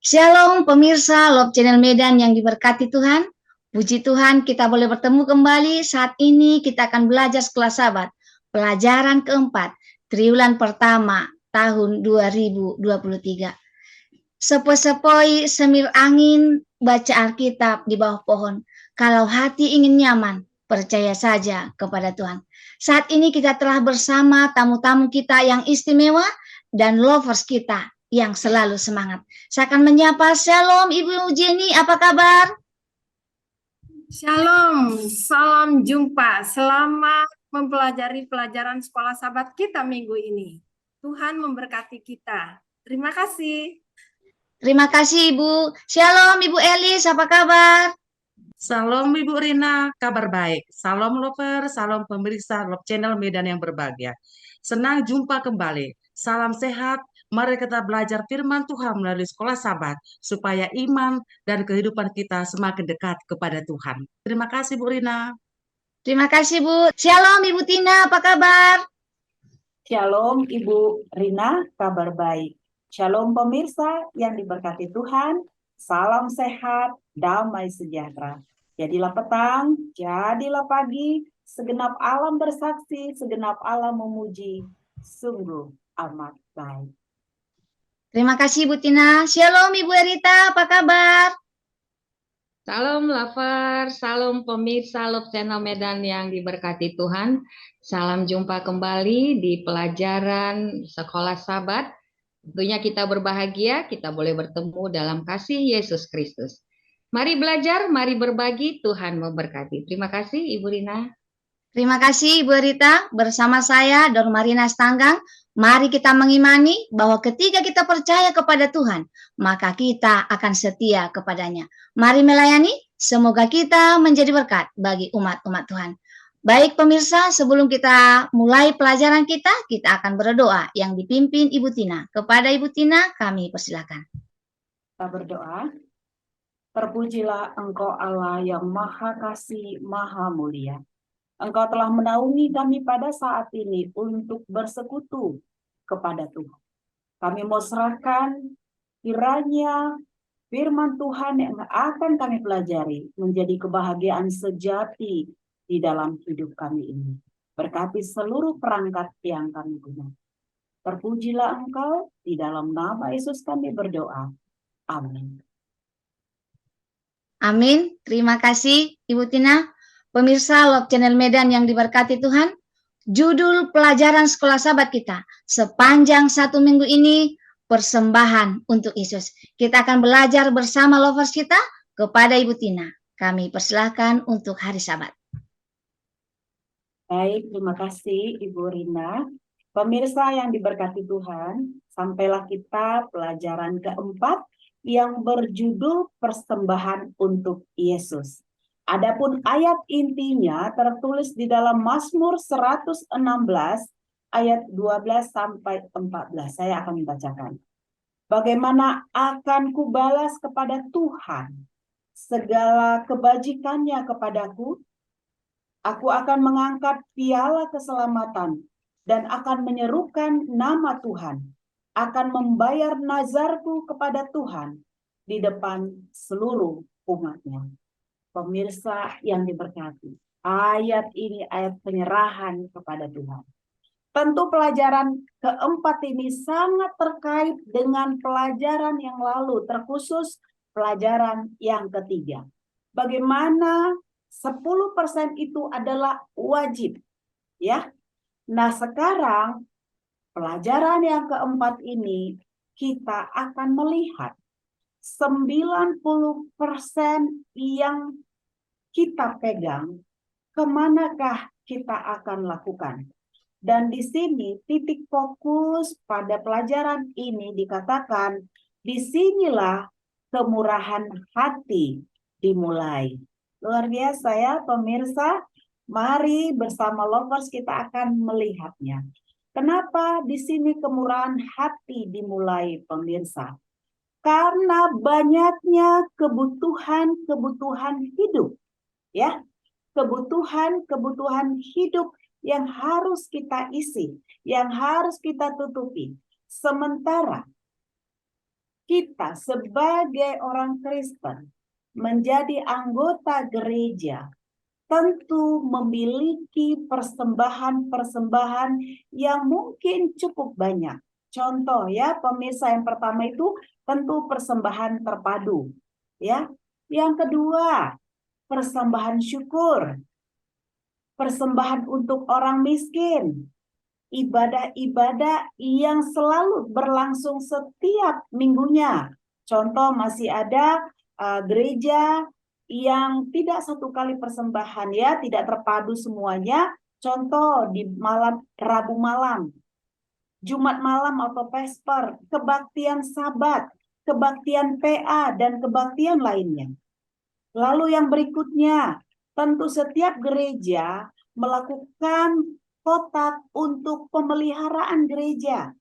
Shalom pemirsa Love Channel Medan yang diberkati Tuhan. Puji Tuhan kita boleh bertemu kembali. Saat ini kita akan belajar sekelas Sabat. Pelajaran keempat, triwulan pertama tahun 2023. Sepoi-sepoi semir angin, baca Alkitab di bawah pohon. Kalau hati ingin nyaman, percaya saja kepada Tuhan. Saat ini kita telah bersama tamu-tamu kita yang istimewa dan lovers kita yang selalu semangat. Saya akan menyapa Shalom Ibu Jenny, apa kabar? Shalom, salam jumpa. Selamat mempelajari pelajaran sekolah Sabat kita minggu ini. Tuhan memberkati kita. Terima kasih. Terima kasih Ibu. Shalom Ibu Elis, apa kabar? Salam Ibu Rina, kabar baik. Salam lover, salam pemirsa Love Channel Medan yang berbahagia. Senang jumpa kembali. Salam sehat. Mari kita belajar firman Tuhan melalui sekolah Sabat supaya iman dan kehidupan kita semakin dekat kepada Tuhan. Terima kasih Bu Rina. Terima kasih Bu. Shalom Ibu Tina, apa kabar? Shalom Ibu Rina, kabar baik. Shalom pemirsa yang diberkati Tuhan. Salam sehat, damai sejahtera. Jadilah petang, jadilah pagi, segenap alam bersaksi, segenap alam memuji, sungguh amat baik. Terima kasih Bu Tina. Shalom Ibu Erita, apa kabar? Salam lover, salam pemirsa Love Channel Medan yang diberkati Tuhan. Salam jumpa kembali di pelajaran sekolah Sabat. Tentunya kita berbahagia, kita boleh bertemu dalam kasih Yesus Kristus. Mari belajar, mari berbagi, Tuhan memberkati. Terima kasih Ibu Rina. Terima kasih Ibu Rita. Bersama saya Dor Marina Stanggang. Mari kita mengimani bahwa ketika kita percaya kepada Tuhan, maka kita akan setia kepadanya. Mari melayani, semoga kita menjadi berkat bagi umat-umat Tuhan. Baik pemirsa, sebelum kita mulai pelajaran kita akan berdoa yang dipimpin Ibu Tina. Kepada Ibu Tina, kami persilakan. Kita berdoa. Terpujilah Engkau Allah yang Maha Kasih, Maha Mulia. Engkau telah menaungi kami pada saat ini untuk bersekutu kepada Tuhan. Kami mau serahkan kiranya firman Tuhan yang akan kami pelajari menjadi kebahagiaan sejati di dalam hidup kami ini. Berkati seluruh perangkat yang kami gunakan. Terpujilah Engkau, di dalam nama Yesus kami berdoa. Amin. Amin. Terima kasih Ibu Tina. Pemirsa Love Channel Medan yang diberkati Tuhan, judul pelajaran sekolah Sabat kita sepanjang 1 minggu ini, persembahan untuk Yesus. Kita akan belajar bersama lovers kita kepada Ibu Tina. Kami persilahkan untuk hari Sabat. Baik, terima kasih Ibu Rina. Pemirsa yang diberkati Tuhan, sampailah kita pelajaran keempat yang berjudul persembahan untuk Yesus. Adapun ayat intinya tertulis di dalam Mazmur 116 ayat 12 sampai 14. Saya akan membacakan. Bagaimana akan kubalas kepada Tuhan segala kebajikannya kepadaku? Aku akan mengangkat piala keselamatan dan akan menyerukan nama Tuhan. Akan membayar nazarku kepada Tuhan di depan seluruh umatnya. Pemirsa yang diberkati, ayat ini ayat penyerahan kepada Tuhan. Tentu pelajaran keempat ini sangat terkait dengan pelajaran yang lalu, terkhusus pelajaran yang ketiga. Bagaimana 10% itu adalah wajib, ya. Nah, sekarang pelajaran yang keempat ini kita akan melihat 90% yang kita pegang, kemanakah kita akan lakukan. Dan di sini titik fokus pada pelajaran ini dikatakan, disinilah kemurahan hati dimulai. Luar biasa ya pemirsa, mari bersama lovers kita akan melihatnya. Kenapa di sini kemurahan hati dimulai pemirsa? Karena banyaknya kebutuhan hidup, ya, kebutuhan hidup yang harus kita isi, yang harus kita tutupi. Sementara kita sebagai orang Kristen menjadi anggota gereja tentu memiliki persembahan-persembahan yang mungkin cukup banyak. Contoh ya, pemirsa, yang pertama itu tentu persembahan terpadu. Ya, yang kedua persembahan syukur, persembahan untuk orang miskin, ibadah-ibadah yang selalu berlangsung setiap minggunya. Contoh, masih ada gereja yang tidak satu kali persembahan ya, tidak terpadu semuanya. Contoh di malam Rabu malam, Jumat malam atau Vesper, kebaktian Sabat, kebaktian PA, dan kebaktian lainnya. Lalu yang berikutnya, tentu setiap gereja melakukan kotak untuk pemeliharaan gereja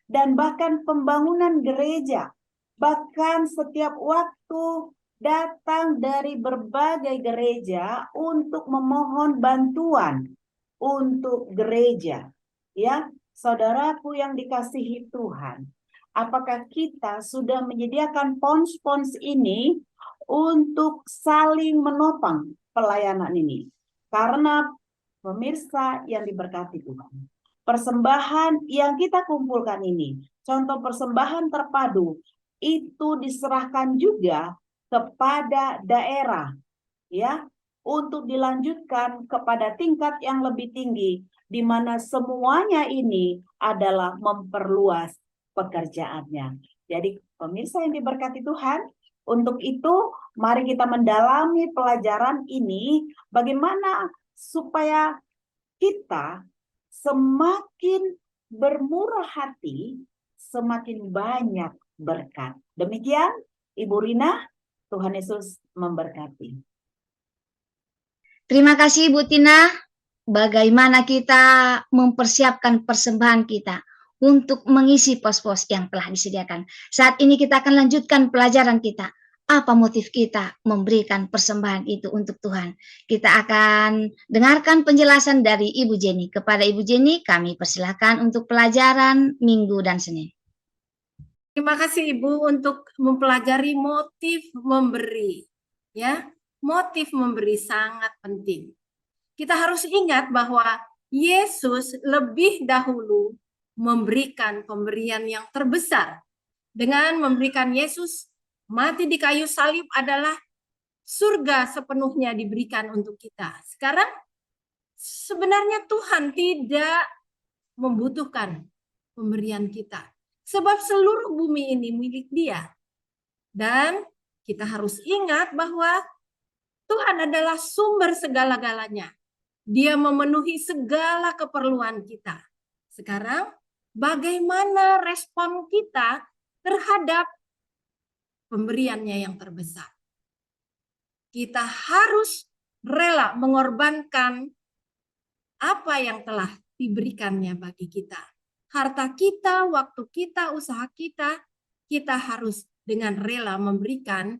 dan bahkan pembangunan gereja. Bahkan setiap waktu datang dari berbagai gereja untuk memohon bantuan untuk gereja. Ya, saudaraku yang dikasihi Tuhan, apakah kita sudah menyediakan pons-pons ini untuk saling menopang pelayanan ini? Karena pemirsa yang diberkati Tuhan, persembahan yang kita kumpulkan ini, contoh persembahan terpadu, itu diserahkan juga kepada daerah, ya, untuk dilanjutkan kepada tingkat yang lebih tinggi, di mana semuanya ini adalah memperluas pekerjaannya. Jadi pemirsa yang diberkati Tuhan, untuk itu mari kita mendalami pelajaran ini, bagaimana supaya kita semakin bermurah hati, semakin banyak berkat. Demikian, Ibu Rina, Tuhan Yesus memberkati. Terima kasih Ibu Tina. Bagaimana kita mempersiapkan persembahan kita untuk mengisi pos-pos yang telah disediakan. Saat ini kita akan lanjutkan pelajaran kita. Apa motif kita memberikan persembahan itu untuk Tuhan? Kita akan dengarkan penjelasan dari Ibu Jenny. Kepada Ibu Jenny, kami persilahkan untuk pelajaran Minggu dan Senin. Terima kasih Ibu untuk mempelajari motif memberi. Ya, motif memberi sangat penting. Kita harus ingat bahwa Yesus lebih dahulu memberikan pemberian yang terbesar. Dengan memberikan Yesus mati di kayu salib adalah surga sepenuhnya diberikan untuk kita. Sekarang sebenarnya Tuhan tidak membutuhkan pemberian kita. Sebab seluruh bumi ini milik Dia. Dan kita harus ingat bahwa Tuhan adalah sumber segala-galanya. Dia memenuhi segala keperluan kita. Sekarang, bagaimana respon kita terhadap pemberiannya yang terbesar? Kita harus rela mengorbankan apa yang telah diberikannya bagi kita. Harta kita, waktu kita, usaha kita, kita harus dengan rela memberikan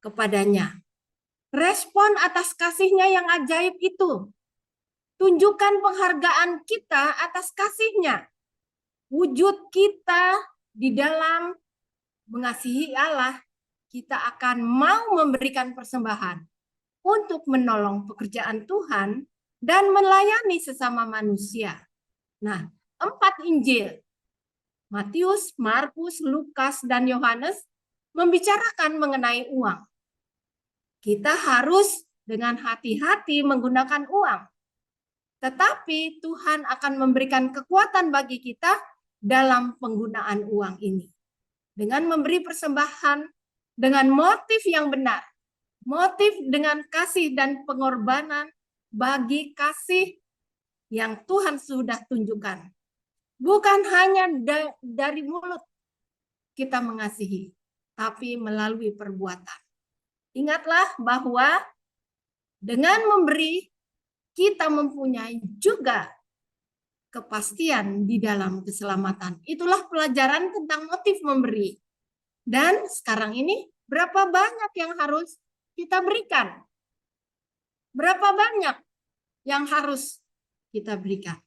kepadanya. Respon atas kasihnya yang ajaib itu. Tunjukkan penghargaan kita atas kasihnya. Wujud kita di dalam mengasihi Allah, kita akan mau memberikan persembahan untuk menolong pekerjaan Tuhan dan melayani sesama manusia. Nah, 4 Injil, Matius, Markus, Lukas, dan Yohanes membicarakan mengenai uang. Kita harus dengan hati-hati menggunakan uang. Tetapi Tuhan akan memberikan kekuatan bagi kita dalam penggunaan uang ini. Dengan memberi persembahan, dengan motif yang benar. Motif dengan kasih dan pengorbanan bagi kasih yang Tuhan sudah tunjukkan. Bukan hanya dari mulut kita mengasihi, tapi melalui perbuatan. Ingatlah bahwa dengan memberi, kita mempunyai juga kepastian di dalam keselamatan. Itulah pelajaran tentang motif memberi. Dan sekarang ini, berapa banyak yang harus kita berikan? Berapa banyak yang harus kita berikan?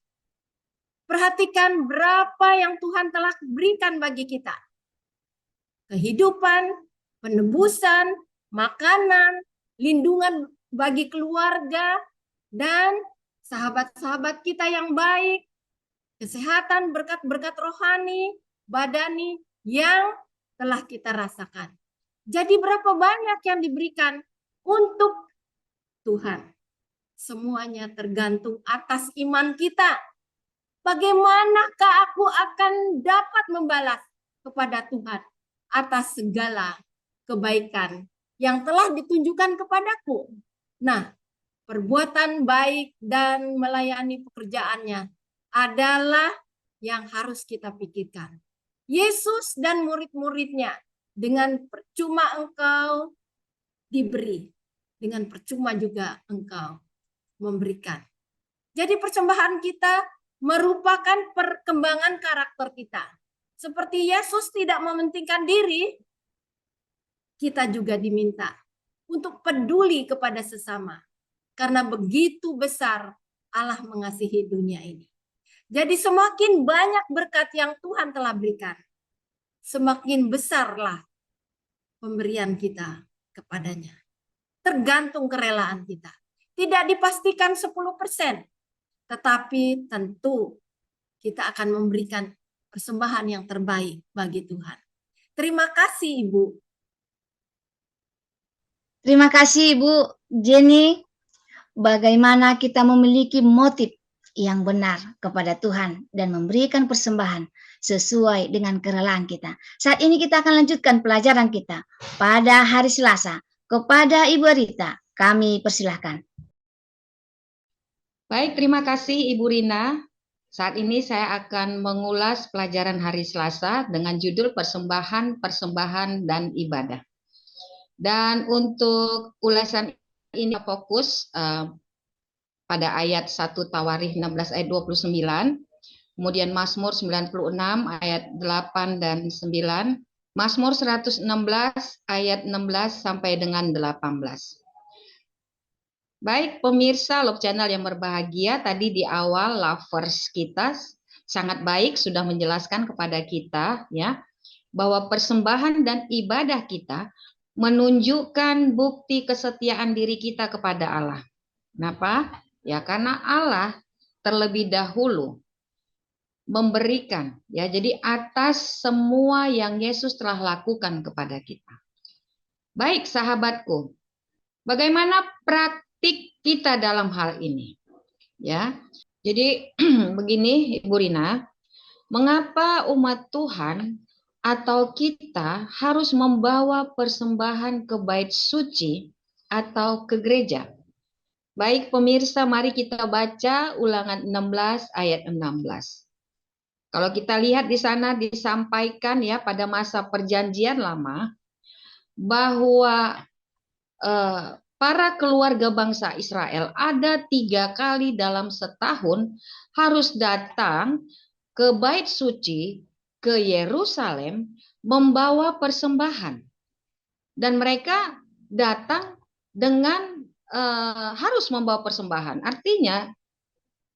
Perhatikan berapa yang Tuhan telah berikan bagi kita. kehidupan, penebusan, makanan, lindungan bagi keluarga, dan sahabat-sahabat kita yang baik, kesehatan, berkat-berkat rohani, badani yang telah kita rasakan. Jadi berapa banyak yang diberikan untuk Tuhan? Semuanya tergantung atas iman kita. Bagaimanakah aku akan dapat membalas kepada Tuhan atas segala kebaikan yang telah ditunjukkan kepadaku? Nah, perbuatan baik dan melayani pekerjaannya adalah yang harus kita pikirkan. Yesus dan murid-muridnya, dengan percuma engkau diberi, dengan percuma juga engkau memberikan. Jadi persembahan kita merupakan perkembangan karakter kita. Seperti Yesus tidak mementingkan diri, kita juga diminta untuk peduli kepada sesama. Karena begitu besar Allah mengasihi dunia ini. Jadi semakin banyak berkat yang Tuhan telah berikan, semakin besarlah pemberian kita kepadanya. Tergantung kerelaan kita. Tidak dipastikan 10%, tetapi tentu kita akan memberikan persembahan yang terbaik bagi Tuhan. Terima kasih, Ibu. Terima kasih Ibu Jenny. Bagaimana kita memiliki motif yang benar kepada Tuhan dan memberikan persembahan sesuai dengan kerelaan kita. Saat ini kita akan lanjutkan pelajaran kita pada hari Selasa. Kepada Ibu Rita, kami persilahkan. Baik, terima kasih Ibu Rina. Saat ini saya akan mengulas pelajaran hari Selasa dengan judul persembahan, dan ibadah. Dan untuk ulasan ini fokus pada ayat 1 Tawarikh 16 ayat 29, kemudian Mazmur 96 ayat 8 dan 9, Mazmur 116 ayat 16 sampai dengan 18. Baik pemirsa Love Channel yang berbahagia, tadi di awal lovers kita sangat baik sudah menjelaskan kepada kita ya bahwa persembahan dan ibadah kita menunjukkan bukti kesetiaan diri kita kepada Allah. Kenapa? Ya karena Allah terlebih dahulu memberikan ya, jadi atas semua yang Yesus telah lakukan kepada kita. Baik sahabatku, bagaimana praktik kita dalam hal ini? Ya. Jadi begini Ibu Rina, mengapa umat Tuhan atau kita harus membawa persembahan ke bait suci atau ke gereja? Baik pemirsa, mari kita baca Ulangan 16 ayat 16. Kalau kita lihat di sana disampaikan ya pada masa Perjanjian Lama bahwa para keluarga bangsa Israel ada 3 kali dalam setahun harus datang ke bait suci, ke Yerusalem membawa persembahan. Dan mereka datang dengan harus membawa persembahan. Artinya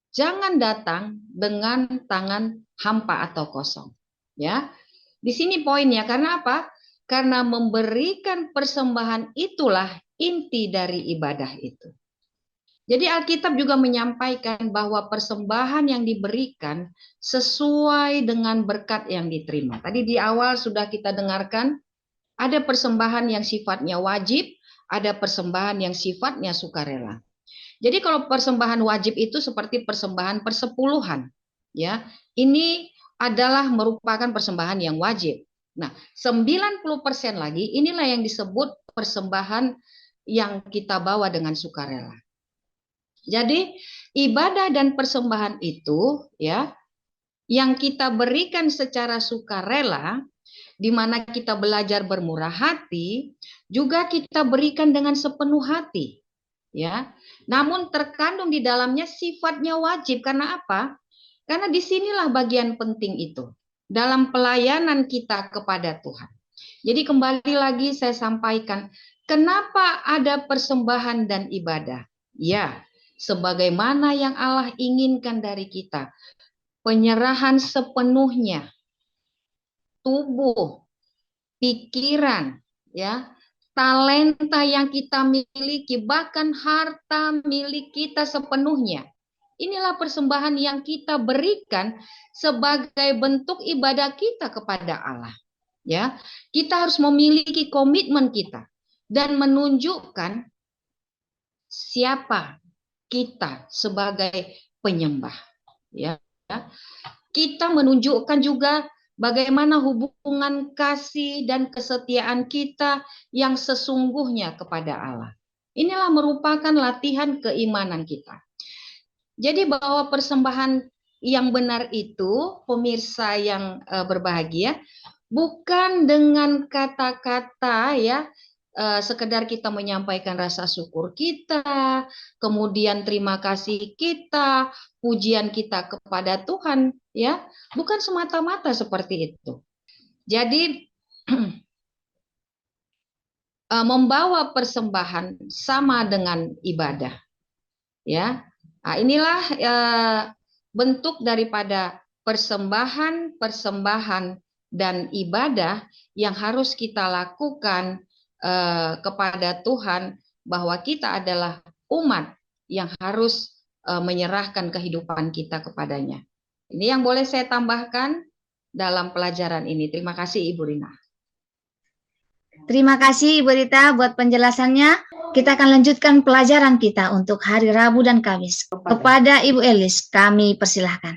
jangan datang dengan tangan hampa atau kosong. Ya, di sini poinnya. Karena apa? Karena memberikan persembahan itulah inti dari ibadah itu. Jadi Alkitab juga menyampaikan bahwa persembahan yang diberikan sesuai dengan berkat yang diterima. Tadi di awal sudah kita dengarkan, ada persembahan yang sifatnya wajib, ada persembahan yang sifatnya sukarela. Jadi kalau persembahan wajib itu seperti persembahan persepuluhan. Ya, ini adalah merupakan persembahan yang wajib. Nah, 90% lagi inilah yang disebut persembahan yang kita bawa dengan sukarela. Jadi ibadah dan persembahan itu ya yang kita berikan secara sukarela, di mana kita belajar bermurah hati, juga kita berikan dengan sepenuh hati. Ya. Namun terkandung di dalamnya sifatnya wajib. Karena apa? Karena disinilah bagian penting itu dalam pelayanan kita kepada Tuhan. Jadi kembali lagi saya sampaikan, kenapa ada persembahan dan ibadah? Ya, sebagaimana yang Allah inginkan dari kita. Penyerahan sepenuhnya. Tubuh, pikiran, ya, talenta yang kita miliki, bahkan harta milik kita sepenuhnya. Inilah persembahan yang kita berikan sebagai bentuk ibadah kita kepada Allah. Ya, kita harus memiliki komitmen kita dan menunjukkan siapa kita sebagai penyembah. Ya, kita menunjukkan juga bagaimana hubungan kasih dan kesetiaan kita yang sesungguhnya kepada Allah. Inilah merupakan latihan keimanan kita. Jadi bahwa persembahan yang benar itu, pemirsa yang berbahagia, bukan dengan kata-kata ya, sekedar kita menyampaikan rasa syukur kita, kemudian terima kasih kita, pujian kita kepada Tuhan, ya, bukan semata-mata seperti itu. Jadi membawa persembahan sama dengan ibadah, ya. Nah, inilah bentuk daripada persembahan dan ibadah yang harus kita lakukan kepada Tuhan, bahwa kita adalah umat yang harus menyerahkan kehidupan kita kepadanya. Ini yang boleh saya tambahkan dalam pelajaran ini. Terima kasih Ibu Rina. Terima kasih Ibu Rita buat penjelasannya. Kita akan lanjutkan pelajaran kita untuk hari Rabu dan Kamis. Kepada Ibu Elis, kami persilahkan.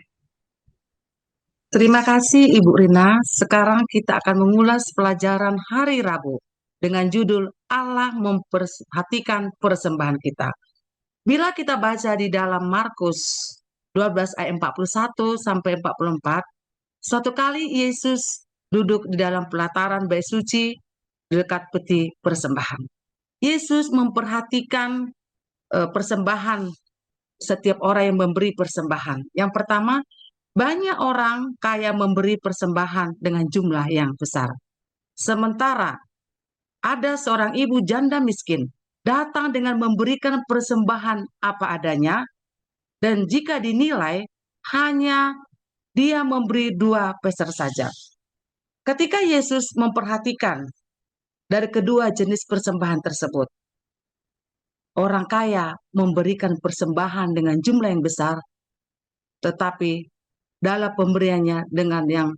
Terima kasih Ibu Rina. Sekarang kita akan mengulas pelajaran hari Rabu dengan judul Allah memperhatikan persembahan kita. Bila kita baca di dalam Markus 12 ayat 41 sampai 44, suatu kali Yesus duduk di dalam pelataran bait suci di dekat peti persembahan. Yesus memperhatikan persembahan setiap orang yang memberi persembahan. Yang pertama, banyak orang kaya memberi persembahan dengan jumlah yang besar. Sementara ada seorang ibu janda miskin datang dengan memberikan persembahan apa adanya, dan jika dinilai hanya dia memberi 2 peser saja. Ketika Yesus memperhatikan dari kedua jenis persembahan tersebut, orang kaya memberikan persembahan dengan jumlah yang besar, tetapi dalam pemberiannya dengan yang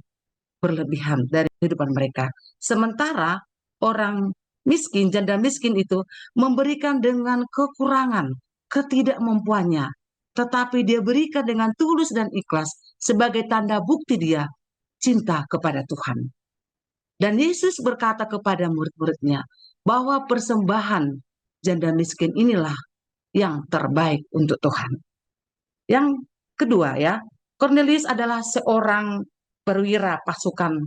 berlebihan dari kehidupan mereka. Sementara orang miskin, janda miskin itu memberikan dengan kekurangan, ketidakmampuannya, tetapi dia berikan dengan tulus dan ikhlas sebagai tanda bukti dia cinta kepada Tuhan. Dan Yesus berkata kepada murid-muridnya bahwa persembahan janda miskin inilah yang terbaik untuk Tuhan. Yang kedua ya, Cornelius adalah seorang perwira pasukan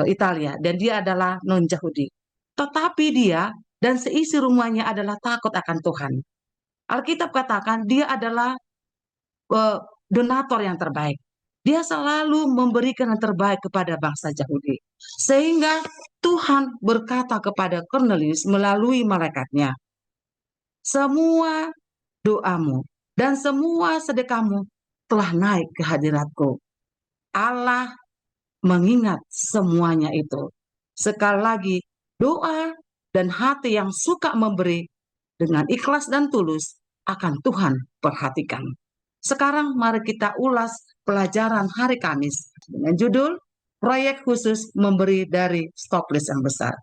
Italia, dan dia adalah non-Yahudi. Tetapi dia dan seisi rumahnya adalah takut akan Tuhan. Alkitab katakan dia adalah donator yang terbaik. Dia selalu memberikan yang terbaik kepada bangsa Yahudi. Sehingga Tuhan berkata kepada Cornelius melalui malaikatnya, semua doamu dan semua sedekahmu telah naik ke hadiratku. Allah mengingat semuanya itu. Sekali lagi, doa dan hati yang suka memberi dengan ikhlas dan tulus akan Tuhan perhatikan. Sekarang mari kita ulas pelajaran hari Kamis dengan judul Proyek Khusus Memberi dari Stoklis yang Besar.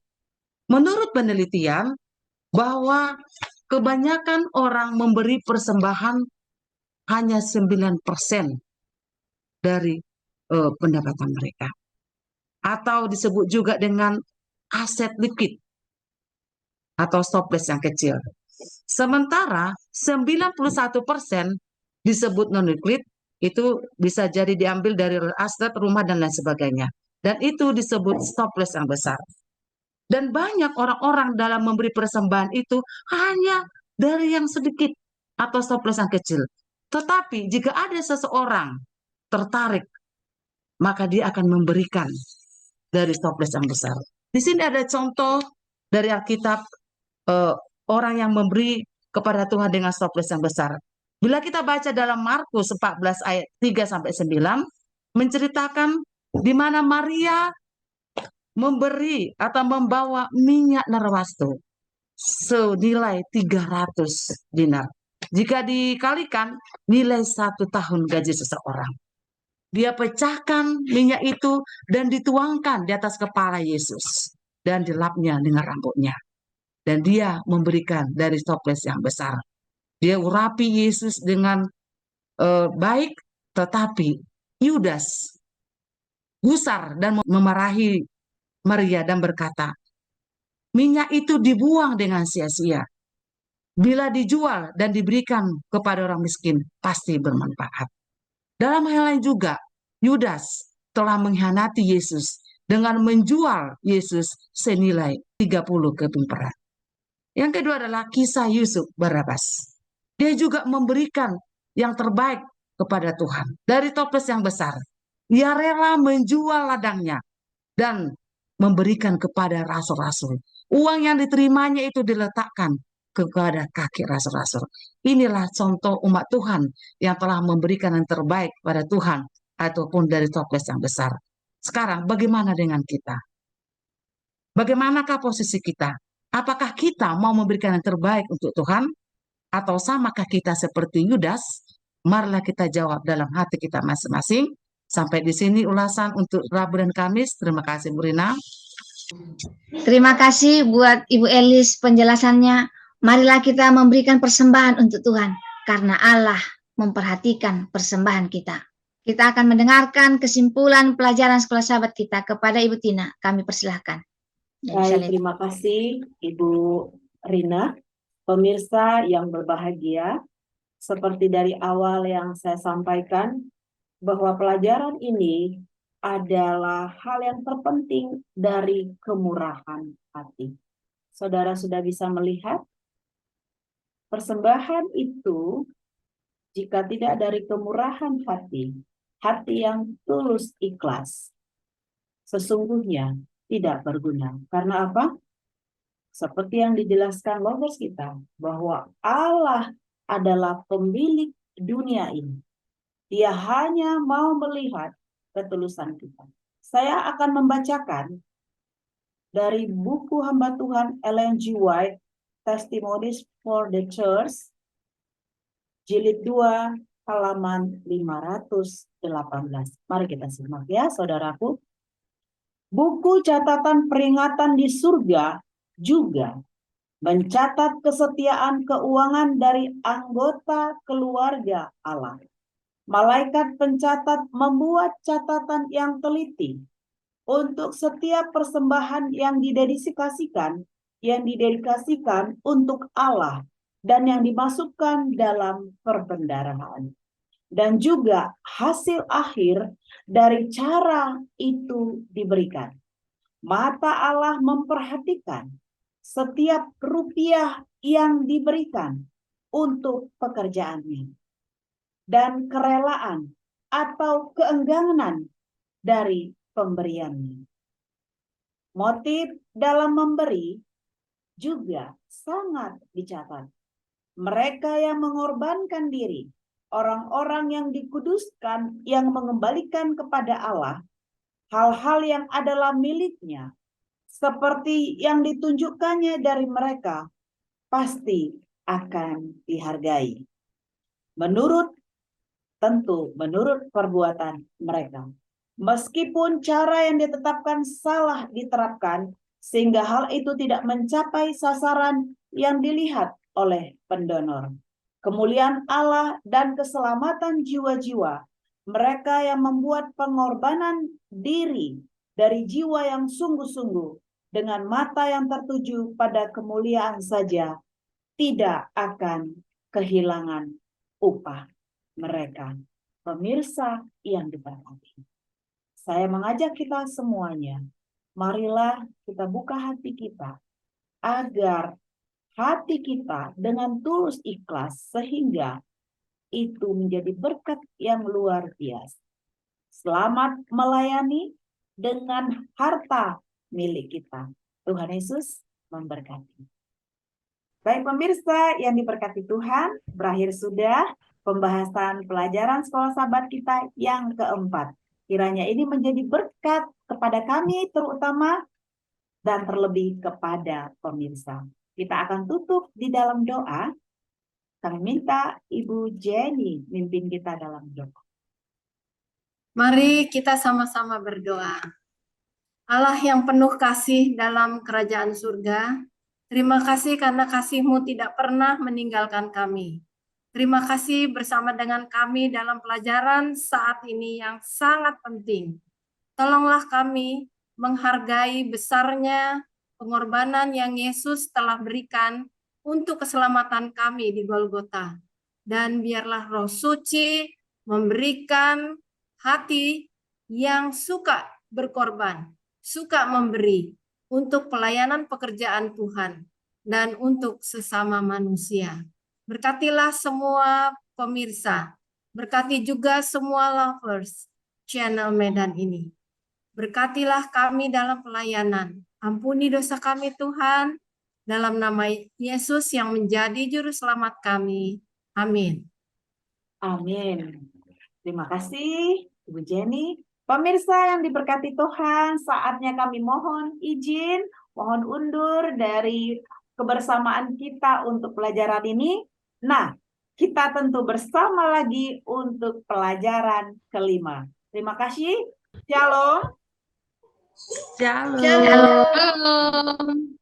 Menurut penelitian bahwa kebanyakan orang memberi persembahan hanya 9% dari pendapatan mereka. Atau disebut juga dengan aset liquid atau stoklis yang kecil. Sementara 91% disebut non-liquid, itu bisa jadi diambil dari aset, rumah, dan lain sebagainya. Dan itu disebut stoklis yang besar. Dan banyak orang-orang dalam memberi persembahan itu hanya dari yang sedikit atau stoklis yang kecil. Tetapi jika ada seseorang tertarik, maka dia akan memberikan dari stoklis yang besar. Di sini ada contoh dari Alkitab orang yang memberi kepada Tuhan dengan stoklis yang besar. Bila kita baca dalam Markus 14 ayat 3-9, menceritakan di mana Maria memberi atau membawa minyak narwastu senilai 300 dinar. Jika dikalikan nilai 1 tahun gaji seseorang. Dia pecahkan minyak itu dan dituangkan di atas kepala Yesus dan dilapnya dengan rambutnya. Dan dia memberikan dari toples yang besar. Dia urapi Yesus dengan baik, tetapi Yudas gusar dan memarahi Maria dan berkata, minyak itu dibuang dengan sia-sia. Bila dijual dan diberikan kepada orang miskin, pasti bermanfaat. Dalam hal lain juga, Yudas telah mengkhianati Yesus dengan menjual Yesus senilai 30 keping perak. Yang kedua adalah kisah Yusuf Barabas. Dia juga memberikan yang terbaik kepada Tuhan. Dari toples yang besar, ia rela menjual ladangnya dan memberikan kepada rasul-rasul. Uang yang diterimanya itu diletakkan kepada kaki rasul-rasul. Inilah contoh umat Tuhan yang telah memberikan yang terbaik pada Tuhan ataupun dari toples yang besar. Sekarang bagaimana dengan kita? Bagaimanakah posisi kita? Apakah kita mau memberikan yang terbaik untuk Tuhan? Atau samakah kita seperti Yudas? Marilah kita jawab dalam hati kita masing-masing. Sampai di sini ulasan untuk Rabu dan Kamis. Terima kasih Bu Rina. Terima kasih buat Ibu Elis penjelasannya. Marilah kita memberikan persembahan untuk Tuhan, karena Allah memperhatikan persembahan kita. Kita akan mendengarkan kesimpulan pelajaran sekolah sahabat kita kepada Ibu Tina. Kami persilahkan. Baik, terima kasih Ibu Rina. Pemirsa yang berbahagia, seperti dari awal yang saya sampaikan, bahwa pelajaran ini adalah hal yang terpenting dari kemurahan hati. Saudara sudah bisa melihat, persembahan itu jika tidak dari kemurahan hati, hati yang tulus ikhlas, sesungguhnya tidak berguna. Karena apa? Seperti yang dijelaskan Logos kita, bahwa Allah adalah pemilik dunia ini. Dia hanya mau melihat ketulusan kita. Saya akan membacakan dari buku hamba Tuhan Ellen G. White, Testimonies for the Church, jilid 2, halaman 518. Mari kita simak ya, saudaraku. Buku catatan peringatan di surga juga mencatat kesetiaan keuangan dari anggota keluarga Allah. Malaikat pencatat membuat catatan yang teliti untuk setiap persembahan yang didedikasikan untuk Allah dan yang dimasukkan dalam perbendaharaan. Dan juga hasil akhir dari cara itu diberikan. Mata Allah memperhatikan setiap rupiah yang diberikan untuk pekerjaannya. Dan kerelaan atau keengganan dari pemberiannya. Motif dalam memberi juga sangat dicatat. Mereka yang mengorbankan diri, orang-orang yang dikuduskan, yang mengembalikan kepada Allah hal-hal yang adalah miliknya, seperti yang ditunjukkannya dari mereka, pasti akan dihargai. Menurut perbuatan mereka. Meskipun cara yang ditetapkan salah diterapkan, sehingga hal itu tidak mencapai sasaran yang dilihat oleh pendonor. Kemuliaan Allah dan keselamatan jiwa-jiwa, mereka yang membuat pengorbanan diri dari jiwa yang sungguh-sungguh, dengan mata yang tertuju pada kemuliaan saja, tidak akan kehilangan upah mereka. Pemirsa yang diberkati, saya mengajak kita semuanya, marilah kita buka hati kita, agar hati kita dengan tulus ikhlas, sehingga itu menjadi berkat yang luar biasa. Selamat melayani dengan harta milik kita. Tuhan Yesus memberkati. Baik pemirsa yang diberkati Tuhan, berakhir sudah pembahasan pelajaran sekolah sahabat kita yang keempat. Kiranya ini menjadi berkat kepada kami, terutama dan terlebih kepada pemirsa. Kita akan tutup di dalam doa. Kami minta Ibu Jenny mimpin kita dalam doa. Mari kita sama-sama berdoa. Allah yang penuh kasih dalam kerajaan surga, terima kasih karena kasih-Mu tidak pernah meninggalkan kami. Terima kasih bersama dengan kami dalam pelajaran saat ini yang sangat penting. Tolonglah kami menghargai besarnya pengorbanan yang Yesus telah berikan untuk keselamatan kami di Golgota. Dan biarlah Roh Suci memberikan hati yang suka berkorban, suka memberi untuk pelayanan pekerjaan Tuhan dan untuk sesama manusia. Berkatilah semua pemirsa, berkati juga semua lovers channel Medan ini. Berkatilah kami dalam pelayanan. Ampuni dosa kami Tuhan, dalam nama Yesus yang menjadi juru selamat kami. Amin. Amin. Terima kasih Ibu Jenny. Pemirsa yang diberkati Tuhan, saatnya kami mohon izin, mohon undur dari kebersamaan kita untuk pelajaran ini. Nah, kita tentu bersama lagi untuk pelajaran kelima. Terima kasih. Shalom. Shalom. Shalom. Shalom.